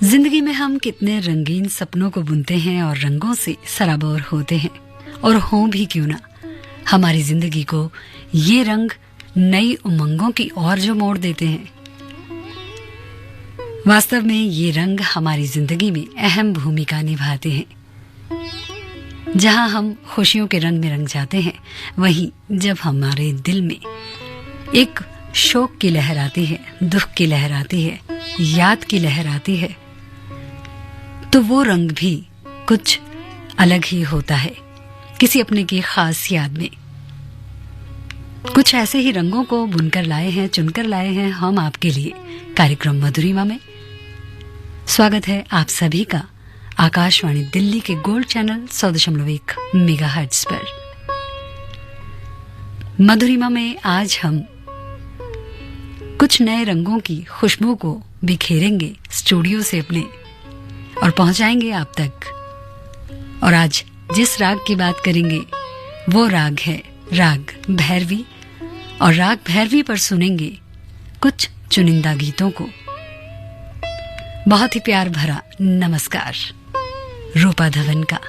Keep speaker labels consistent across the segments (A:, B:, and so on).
A: जिंदगी में हम कितने रंगीन सपनों को बुनते हैं और रंगों से सराबोर होते हैं, और हों भी क्यों ना, हमारी जिंदगी को ये रंग नई उमंगों की ओर जो मोड़ देते हैं। वास्तव में ये रंग हमारी जिंदगी में अहम भूमिका निभाते हैं। जहां हम खुशियों के रंग में रंग जाते हैं, वहीं जब हमारे दिल में एक शोक की लहर आती है, दुख की लहर आती है, याद की लहर आती है, तो वो रंग भी कुछ अलग ही होता है, किसी अपने की खास याद में। कुछ ऐसे ही रंगों को बुनकर लाए हैं, चुनकर लाए हैं हम आपके लिए कार्यक्रम मधुरिमा में। स्वागत है आप सभी का आकाशवाणी दिल्ली के गोल्ड चैनल 100.1 मेगाहर्ट्ज पर। मधुरिमा में आज हम कुछ नए रंगों की खुशबू को बिखेरेंगे स्टूडियो से अपने और पहुंचाएंगे आप तक। और आज जिस राग की बात करेंगे वो राग है राग भैरवी, और राग भैरवी पर सुनेंगे कुछ चुनिंदा गीतों को। बहुत ही प्यार भरा नमस्कार रूपा धवन का।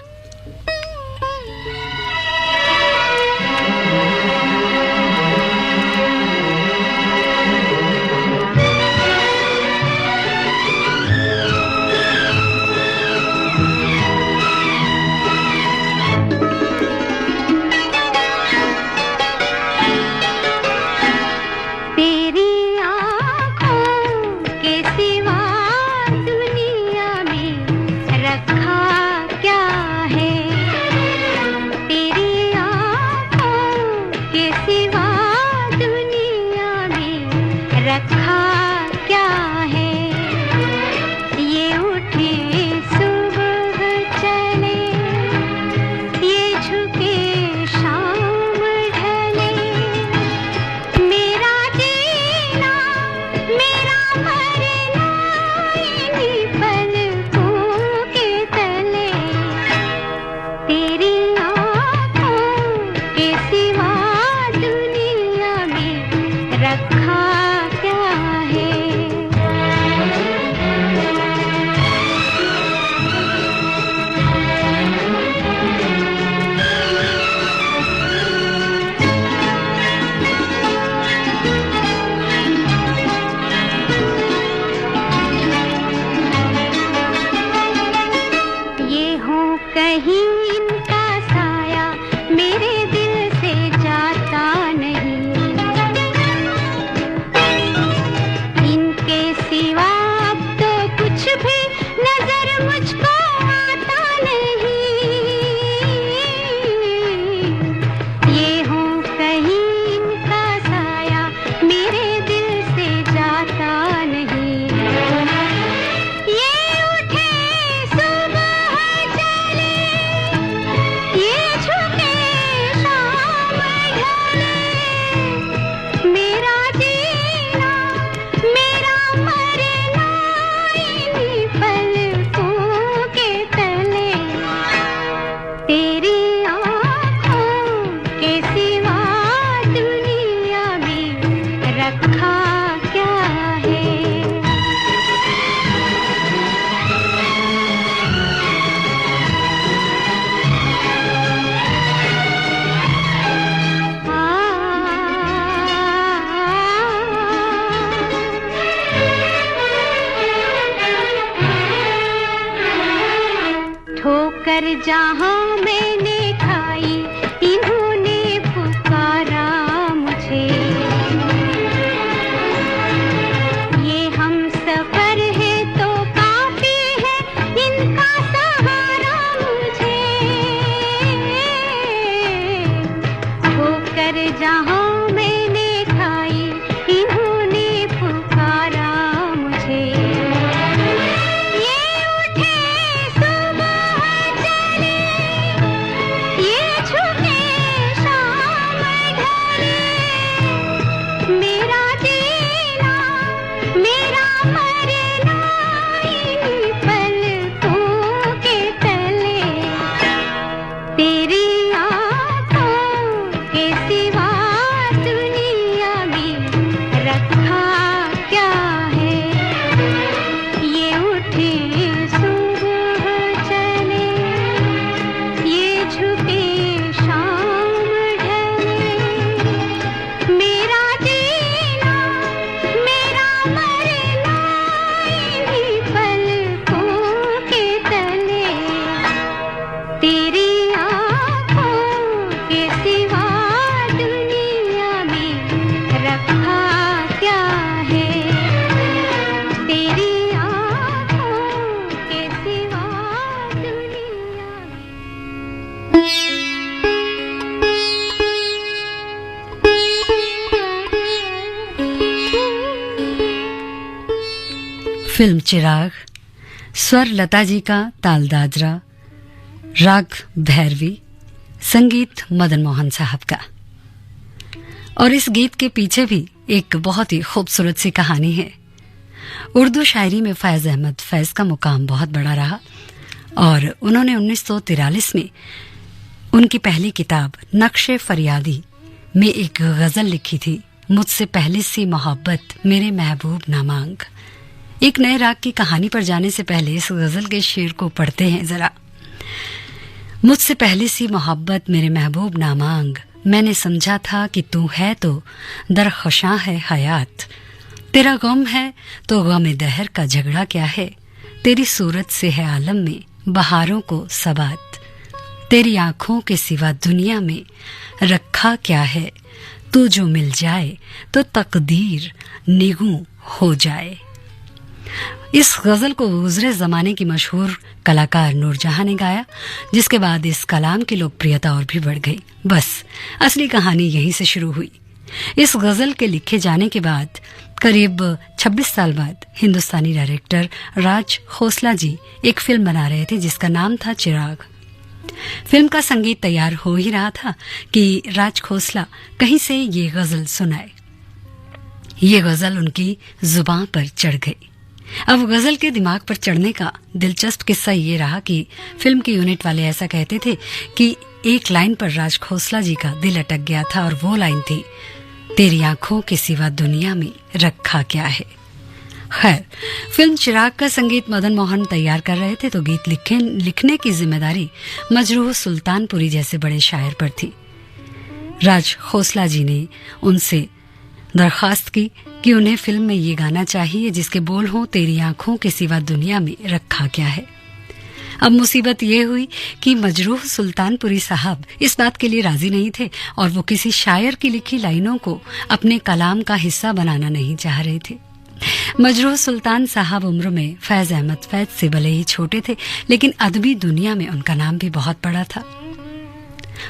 B: जहाँ मैंने खाई इन्होंने पुकारा मुझे, ये हम सफर है तो काफी है इनका सहारा मुझे। ठोकर जहाँ मैंने खाई इन्होंने पुकारा मुझे, ये उठे सुबह चले
A: फिल्म चिराग, स्वर लता जी का, ताल दादरा, राग भैरवी, संगीत मदन मोहन साहब का। और इस गीत के पीछे भी एक बहुत ही खूबसूरत सी कहानी है। उर्दू शायरी में फैज अहमद फैज का मुकाम बहुत बड़ा रहा और उन्होंने 1943 में उनकी पहली किताब नक्शे फरियादी में एक गजल लिखी थी, मुझसे पहली सी मोहब्बत मेरे महबूब ना मांग। एक नए राग की कहानी पर जाने से पहले इस गजल के शेर को पढ़ते हैं जरा। मुझसे पहली सी मोहब्बत मेरे महबूब ना मांग, मैंने समझा था कि तू है तो दरख्शां है हयात, तेरा गम है तो गम दहर का झगड़ा क्या है, तेरी सूरत से है आलम में बहारों को सबात, तेरी आंखों के सिवा दुनिया में रखा क्या है, तू जो मिल जाए तो तकदीर निगू हो जाए। इस गजल को गुजरे जमाने की मशहूर कलाकार नूरजहां ने गाया, जिसके बाद इस कलाम की लोकप्रियता और भी बढ़ गई। बस असली कहानी यहीं से शुरू हुई। इस गजल के लिखे जाने के बाद करीब 26 साल बाद हिंदुस्तानी डायरेक्टर राज खोसला जी एक फिल्म बना रहे थे जिसका नाम था चिराग। फिल्म का संगीत तैयार हो ही रहा था कि राज खोसला कहीं से ये गजल सुनाए। ये गजल उनकी जुबान पर चढ़ गई। अब गजल के दिमाग पर चढ़ने का दिलचस्प किस्सा ये रहा कि फिल्म के यूनिट वाले ऐसा कहते थे कि एक लाइन पर राज खोसला जी का दिल अटक गया था और वो लाइन थी, तेरी आंखों के सिवा दुनिया में रखा क्या है। खैर, फिल्म चिराग का संगीत मदन मोहन तैयार कर रहे थे तो गीत लिखने की जिम्मेदारी मजरूह सुल्तानपुरी जैसे बड़े शायर पर थी। राज खोसला जी ने उनसे दरखास्त की कि उन्हें फिल्म में ये गाना चाहिए जिसके बोल हों, तेरी आंखों के सिवा दुनिया में रखा क्या है। अब मुसीबत ये हुई कि मजरूह सुल्तानपुरी साहब इस बात के लिए राजी नहीं थे और वो किसी शायर की लिखी लाइनों को अपने कलाम का हिस्सा बनाना नहीं चाह रहे थे। मजरूह सुल्तान साहब उम्र में फैज अहमद फैज से भले ही छोटे थे, लेकिन अदबी दुनिया में उनका नाम भी बहुत बड़ा था।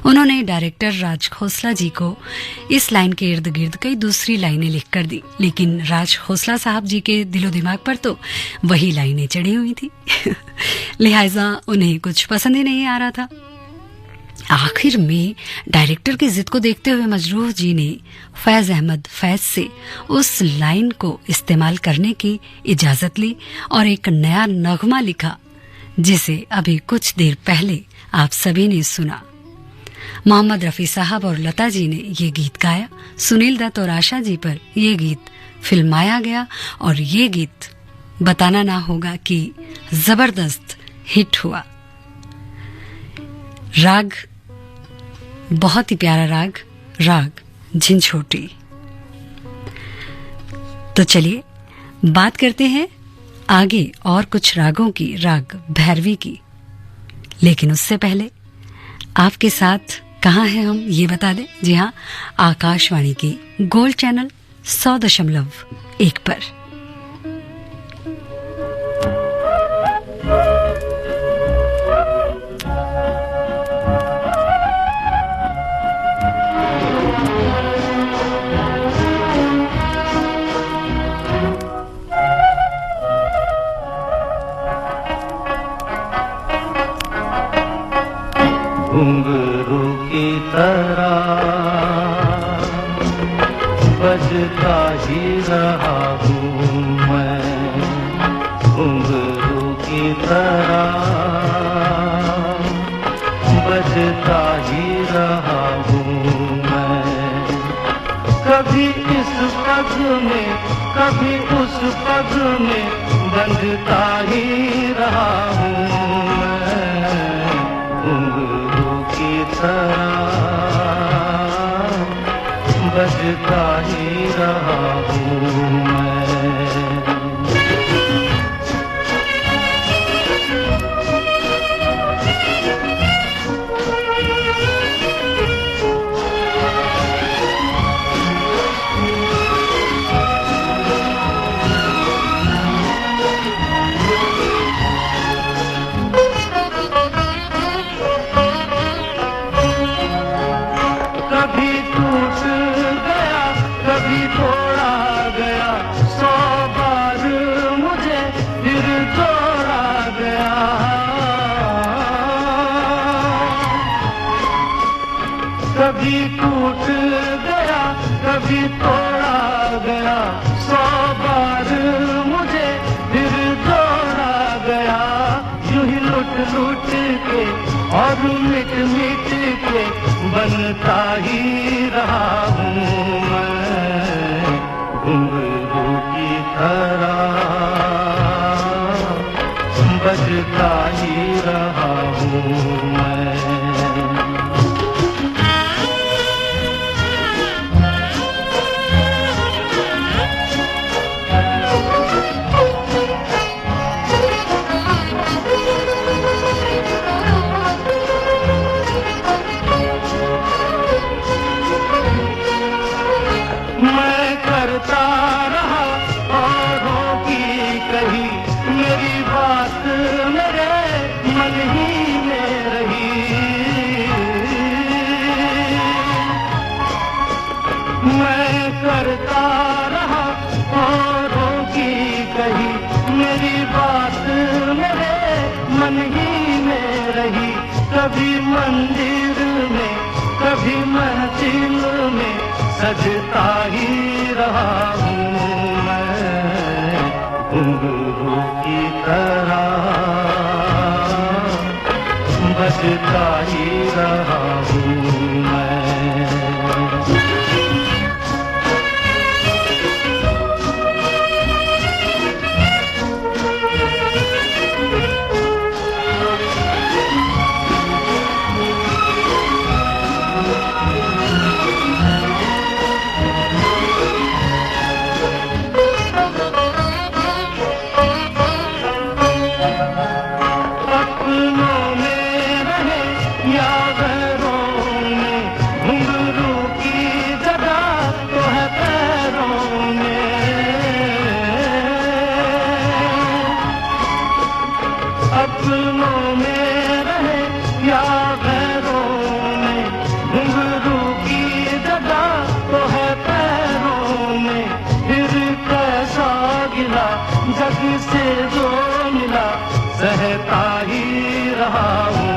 A: उन्होंने डायरेक्टर राज खोसला जी को इस लाइन के इर्द गिर्द कई दूसरी लाइनें लिख कर दी, लेकिन राज खोसला साहब जी के दिलो दिमाग पर तो वही लाइनें चढ़ी हुई थी। लिहाजा उन्हें कुछ पसंद ही नहीं आ रहा था। आखिर में डायरेक्टर की जिद को देखते हुए मजरूह जी ने फैज अहमद फैज से उस लाइन को इस्तेमाल करने की इजाजत ली और एक नया नगमा लिखा, जिसे अभी कुछ देर पहले आप सभी ने सुना। मोहम्मद रफी साहब और लता जी ने ये गीत गाया, सुनील दत्त और आशा जी पर ये गीत फिल्माया गया और ये गीत बताना ना होगा कि जबरदस्त हिट हुआ। राग बहुत ही प्यारा राग झिंझोटी। तो चलिए बात करते हैं आगे और कुछ रागों की, राग भैरवी की। लेकिन उससे पहले आपके साथ कहाँ हैं हम ये बता दें। जी हाँ, आकाशवाणी की गोल्ड चैनल 100.1 पर।
C: घुंघरू की तरह बजता ही रहा हूँ मैं, घुंघरू की तरह बजता ही रहा हूँ मैं। कभी इस पग में कभी उस पग में बंधता ही रहा हूँ मैं, घुंघरू की तरह बजता ही रहा हूँ मैं। कभी टूट गया कभी तोड़ा गया 100 बार मुझे फिर जोड़ा गया यूं ही लुट लुट के और मिट मिट के बनता ही रहा हूँ मैं घुंघरू की तरह बजता ही रहा हूँ मैं कभी मंदिर में कभी महफिल में सजता ही रहा हूँ मैं घुंघरू की तरह बजता ही रहा हूँ मैं से जो मिला सहता ही रहा हूँ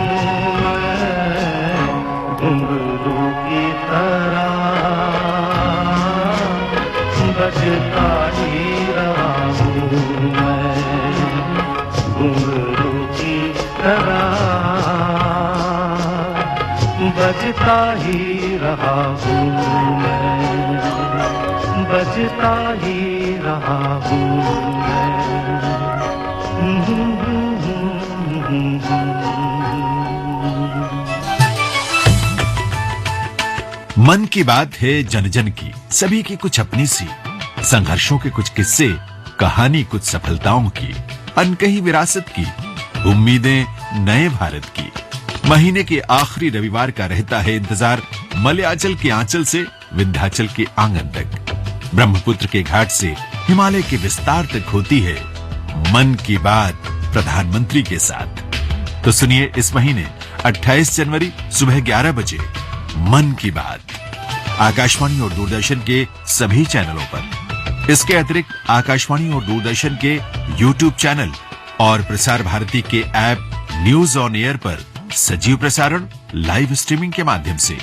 C: मैं घुंघरू की तरह बजता ही रहा हूँ मैं घुंघरू की तरह बजता ही रहा हूँ मैं बजता ही रहा हूँ
D: मन की बात है जन जन की, सभी की कुछ अपनी सी, संघर्षों के कुछ किस्से, कहानी कुछ सफलताओं की, अनकही विरासत की, उम्मीदें नए भारत की। महीने के आखिरी रविवार का रहता है इंतजार मलयाचल के आंचल से विंध्याचल के आंगन तक, ब्रह्मपुत्र के घाट से हिमालय के विस्तार तक होती है मन की बात प्रधानमंत्री के साथ। तो सुनिए इस महीने 28 जनवरी सुबह 11 बजे मन की बात आकाशवाणी और दूरदर्शन के सभी चैनलों पर। इसके अतिरिक्त आकाशवाणी और दूरदर्शन के YouTube चैनल और प्रसार भारती के ऐप न्यूज ऑन एयर पर सजीव प्रसारण लाइव स्ट्रीमिंग के माध्यम से।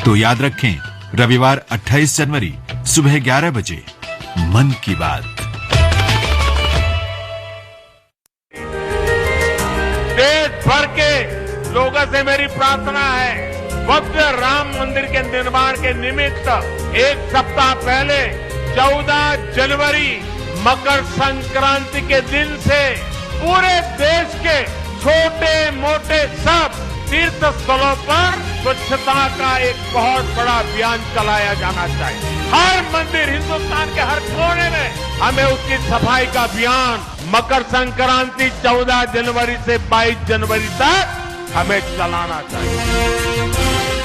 D: तो याद रखें, रविवार 28 जनवरी सुबह 11 बजे मन की बात।
E: देश भर के लोगों से मेरी प्रार्थना है, भव्य राम मंदिर के निर्माण के निमित्त एक सप्ताह पहले 14 जनवरी मकर संक्रांति के दिन से पूरे देश के छोटे मोटे सब तीर्थ स्थलों पर स्वच्छता का एक बहुत बड़ा अभियान चलाया जाना चाहिए। हर मंदिर, हिंदुस्तान के हर कोने में हमें उसकी सफाई का अभियान मकर संक्रांति 14 जनवरी से 22 जनवरी तक हमें चलाना चाहिए।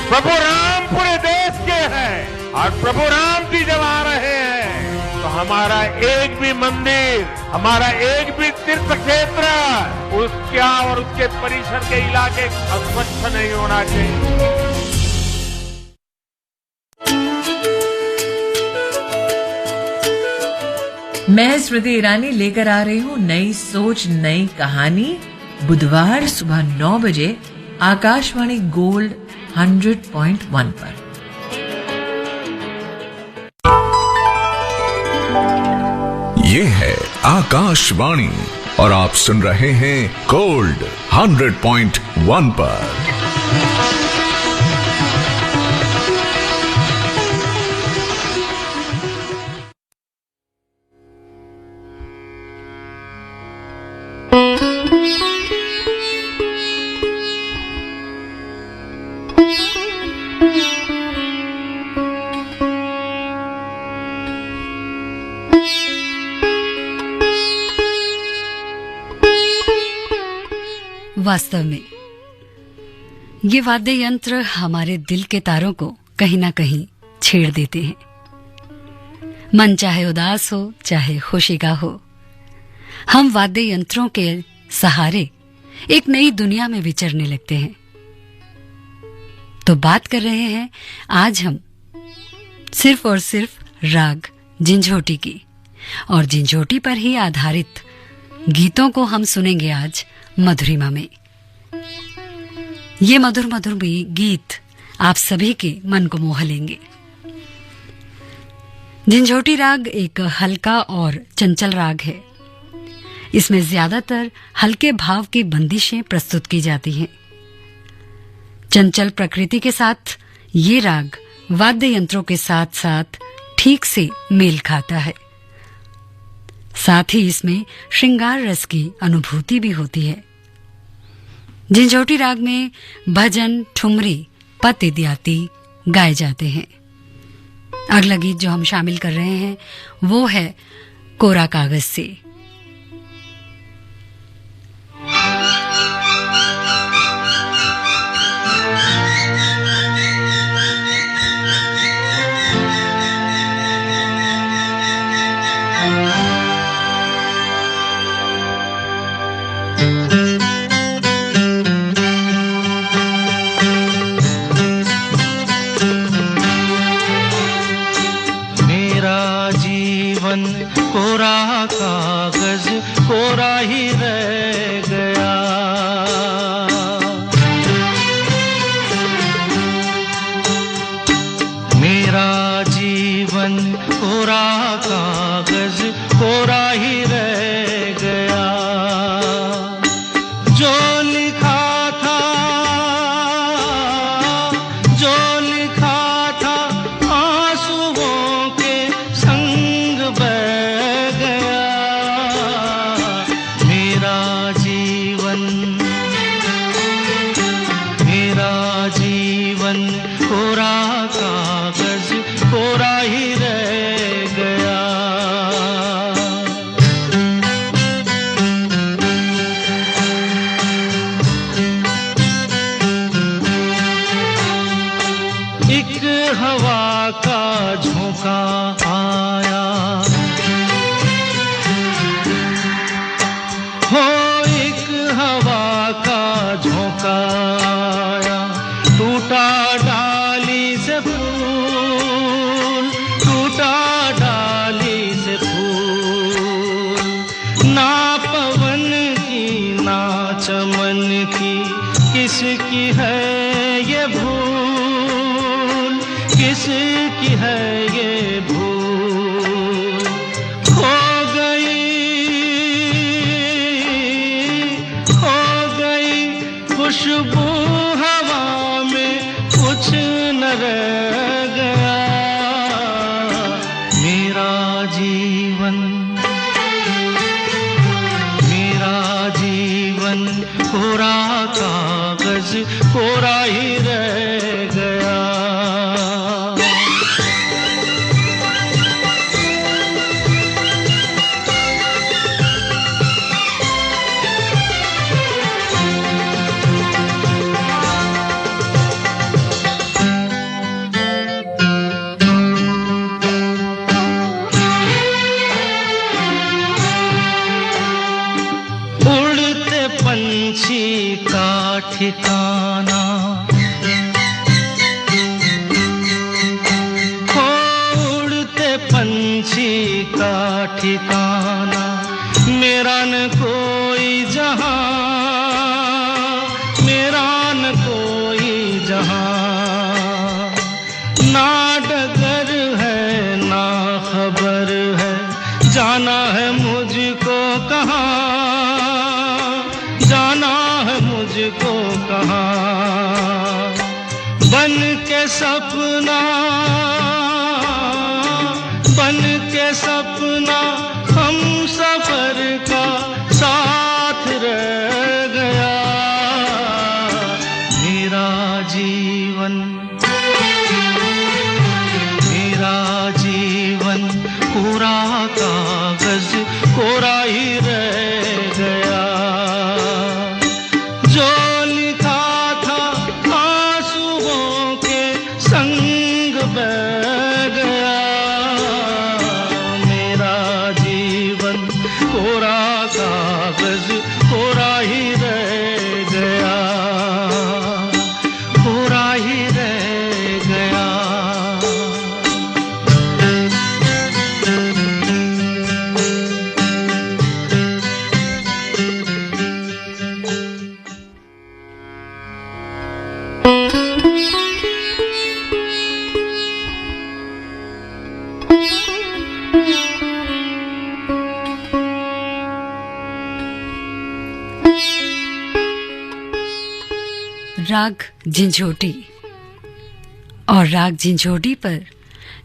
E: प्रभु राम पूरे देश के हैं और प्रभु राम जी जब आ रहे हैं तो हमारा एक भी मंदिर, हमारा एक भी तीर्थ क्षेत्र उसका और उसके परिसर के इलाके अस्वच्छ नहीं होना चाहिए।
F: मैं स्मृति ईरानी लेकर आ रही हूँ नई सोच नई कहानी, बुधवार सुबह 9 बजे आकाशवाणी गोल्ड 100.1 पर।
G: ये है आकाशवाणी और आप सुन रहे हैं गोल्ड 100.1 पर।
A: वास्तव में ये वाद्य यंत्र हमारे दिल के तारों को कहीं ना कहीं छेड़ देते हैं। मन चाहे उदास हो चाहे खुशी का हो, हम वाद्य यंत्रों के सहारे एक नई दुनिया में विचरने लगते हैं। तो बात कर रहे हैं आज हम सिर्फ और सिर्फ राग झंझोटी की, और झंझोटी पर ही आधारित गीतों को हम सुनेंगे आज मधुरिमा में। ये मधुर मधुर गीत आप सभी के मन को मोह लेंगे। झंझोटी राग एक हल्का और चंचल राग है। इसमें ज्यादातर हल्के भाव की बंदिशें प्रस्तुत की जाती हैं। चंचल प्रकृति के साथ ये राग वाद्य यंत्रों के साथ साथ ठीक से मेल खाता है। साथ ही इसमें श्रृंगार रस की अनुभूति भी होती है। झंझोटी राग में भजन, ठुमरी, पद इत्यादि गाए जाते हैं। अगला गीत जो हम शामिल कर रहे हैं वो है कोरा कागज से।
C: कोरा कागज कोरा ही रह गया, मेरा जीवन कोरा कागज कोरा ही रह गया। जो लिखा था आंसुओं के संग बह गया। मेरा जीवन कोरा कागज कोरा ही रह गया। एक हवा का झोंका आया, हो एक हवा का झोंका आया, टूटा डाली से फूल, टूटा डाली से फूल। ना पवन की ना चमन की किसकी है ये भूल, किसकी है ये भूल। खो गई खुशबू हवा में, कुछ न रह गया। मेरा जीवन कोरा कागज कोरा ही रह गया। पंछी का ठिकाना, हो उड़ते पंछी का ठिकाना, मेरा न कोई जहां, मेरा न कोई जहां। ना डगर है ना खबर है, जाना है मुझको कहाँ, बन के सपना, बन के सपना हम सफर का साथ रह गया। मेरा जीवन, मेरा जीवन कोरा कागज कोरा ही रह गया। जो लिखा था आंसुओं के संग बह गया। मेरा जीवन कोरा कागज कोरा ही रह गया, कोरा ही रह गया।
A: राग झिंझोटी। और राग झिंझोटी पर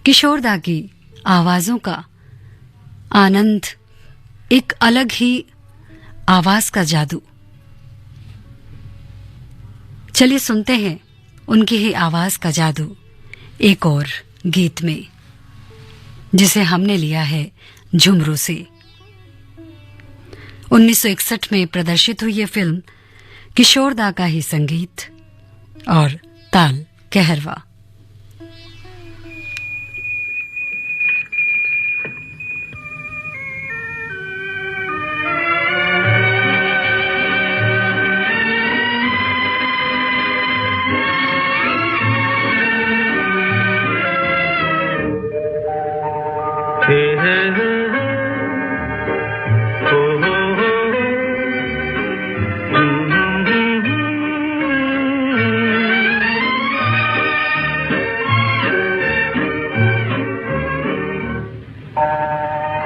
A: किशोरदा की आवाजों का आनंद, एक अलग ही आवाज का जादू। चलिए सुनते हैं उनकी ही आवाज का जादू एक और गीत में, जिसे हमने लिया है झुमरू से। 1961 में प्रदर्शित हुई ये फिल्म किशोरदा का ही संगीत और ताल कहरवा।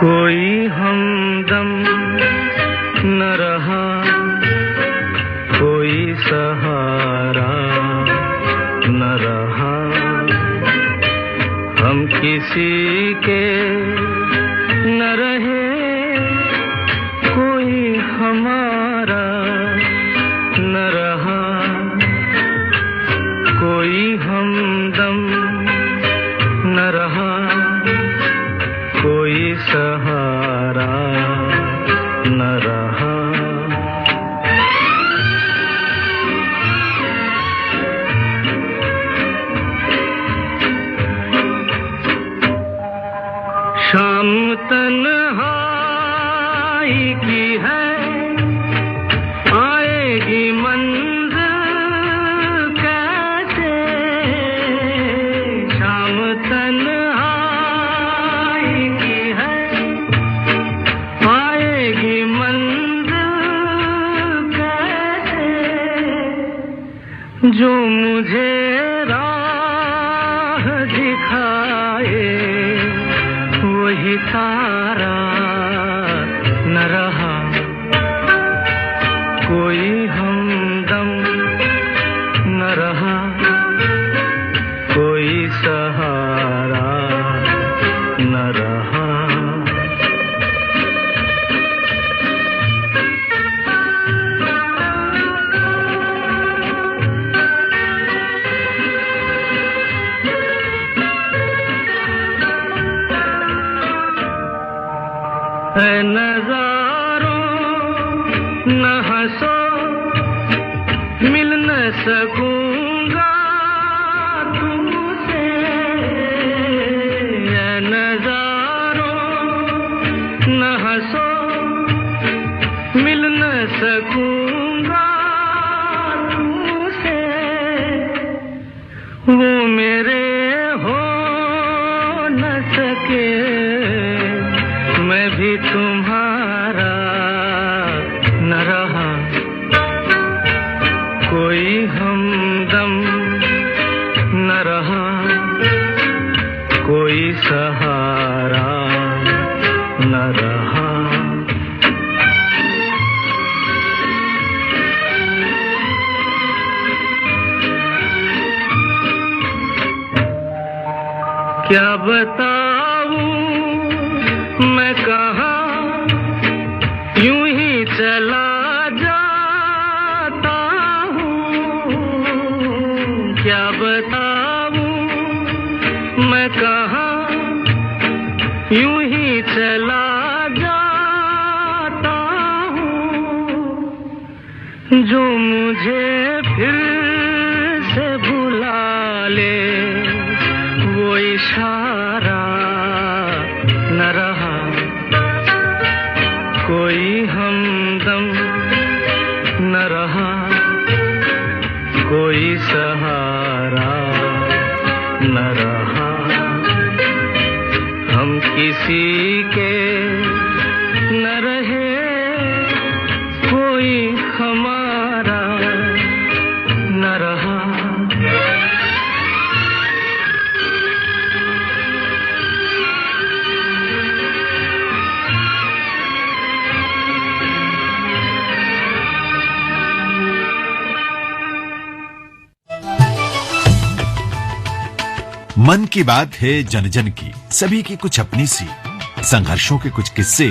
C: कोई हमदम न रहा, कोई सहारा न रहा, हम किसी के न रहे, कोई हमारा न रहा, कोई हमदम न रहा, कोई सहारा न रहा। शाम तन्हाई की है, आएगी मंज़िल कैसे, शाम तन्हाई जो मुझे राह दिखाए, वही तारा न रहा, कोई हमदम न रहा, कोई सहारा न रहा। नजारों न हंसो, मिल न सकूंगा तुमसे, नजारों न हंसो, मिल न सकूंगा तुमसे, वो मेरे हो न सके, मैं भी तुम्हारा न रहा, कोई हमदम न रहा, कोई सहारा न रहा। क्या बताऊं मैं कहाँ यूं ही चला जाता हूँ, क्या बताऊं मैं कहाँ यूं ही चला जाता हूँ, जो मुझे फिर से बुला ले वो इशारा न रहा, कोई हमदम न रहा, कोई सहारा न रहा, हम किसी के न रहे, कोई हमारा न रहा।
D: मन की बात है जन जन की, सभी की कुछ अपनी सी, संघर्षों के कुछ किस्से,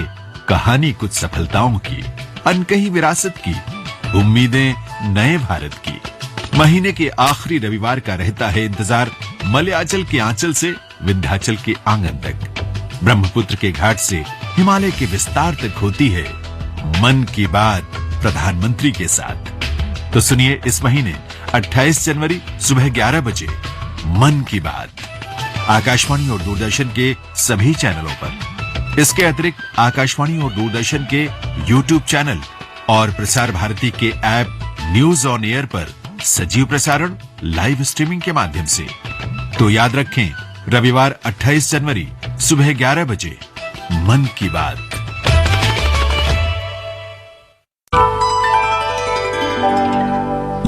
D: कहानी कुछ सफलताओं की, अनकही विरासत की, उम्मीदें नए भारत की। महीने के आखिरी रविवार का रहता है इंतजार मलयाचल के आंचल से विंध्याचल के आंगन तक, ब्रह्मपुत्र के घाट से हिमालय के विस्तार तक होती है मन की बात प्रधानमंत्री के साथ। तो सुनिए इस महीने 28 जनवरी सुबह 11 बजे मन की बात आकाशवाणी और दूरदर्शन के सभी चैनलों पर। इसके अतिरिक्त आकाशवाणी और दूरदर्शन के YouTube चैनल और प्रसार भारती के ऐप न्यूज ऑन एयर पर सजीव प्रसारण लाइव स्ट्रीमिंग के माध्यम से। तो याद रखें, रविवार 28 जनवरी सुबह 11 बजे मन की बात।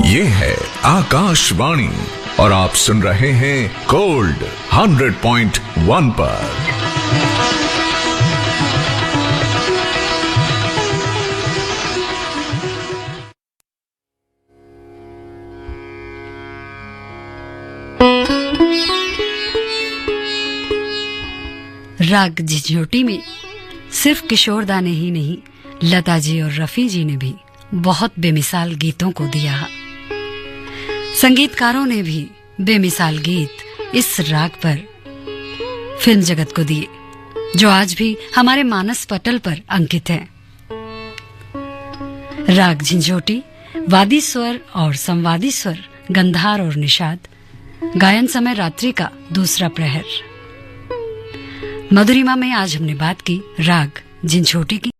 G: ये है आकाशवाणी और आप सुन रहे हैं गोल्ड 100.1 पर।
A: राग झिझोटी में सिर्फ किशोरदा ने ही नहीं, लता जी और रफी जी ने भी बहुत बेमिसाल गीतों को दिया। संगीतकारों ने भी बेमिसाल गीत इस राग पर फिल्म जगत को दिए, जो आज भी हमारे मानस पटल पर अंकित है। राग झिंझोटी वादी स्वर और संवादी स्वर, गंधार और निषाद, गायन समय रात्रि का दूसरा प्रहर। मधुरिमा में आज हमने बात की राग झिंझोटी की।